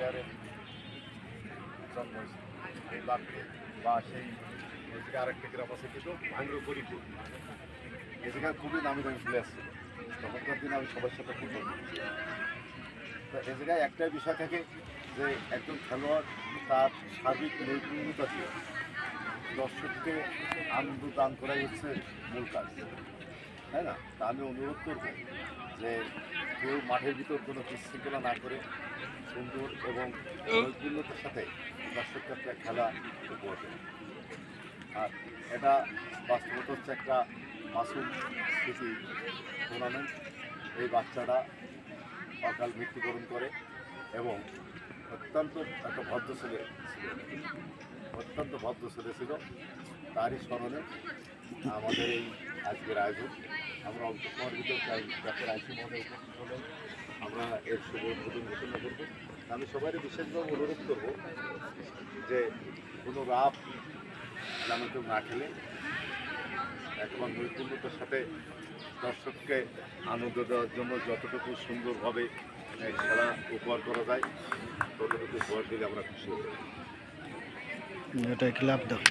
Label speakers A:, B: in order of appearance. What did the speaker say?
A: প্লেয়ারের জন্ম হয়েছে এই বাঘকে বা সেই এদিকে আরেকটা গ্রাম আছে কিন্তু ভাঙ্গো করিপুর, এই জায়গায় খুবই নামি দামি প্লেয়ার ছিল তখনকার দিনে। আমি সবার সাথে ফুটবল খেলছি। তো এ জায়গায় একটাই বিষয় থাকে যে একজন খেলোয়াড় তার সার্বিক নৈপুণ্যতা দিয়ে দর্শককে আনন্দ দান করাই হচ্ছে মূল কাজ, তাই না? তা আমি অনুরোধ করব যে কেউ মাঠের ভিতর কোনো বিশৃঙ্খলা না করে সুন্দর এবং নৈপুণ্যতার সাথে দর্শককে একটা খেলা উপহার দেবে। আর এটা বাস্তবতা হচ্ছে একটা মাসুম স্মৃতি টুর্নামেন্ট। এই বাচ্চাটা অকাল মৃত্যুবরণ করে এবং অত্যন্ত একটা ভদ্র ছেলে ছিল, অত্যন্ত ভদ্র ছেলে ছিল। তারই স্মরণে আমাদের এই আজকের আয়োজন। আমরা অল্প সময়ের ভিতরে ডক্টর আইসি মহোদয় উপস্থিত হলেন, আমরা এর শুভ উদ্বোধন ঘোষণা করব। আমি সবাই বিশেষভাবে অনুরোধ করব যে কোনো রাত যেন কেউ না খেলে, একবার নৈপুণ্যতার সাথে দর্শককে আনন্দ দেওয়ার জন্য যতটুকু সুন্দরভাবে খেলা উপহার করা যায় ততটুকু উপহার দিলে আমরা খুশি হব।
B: এটা ক্লাব দাও।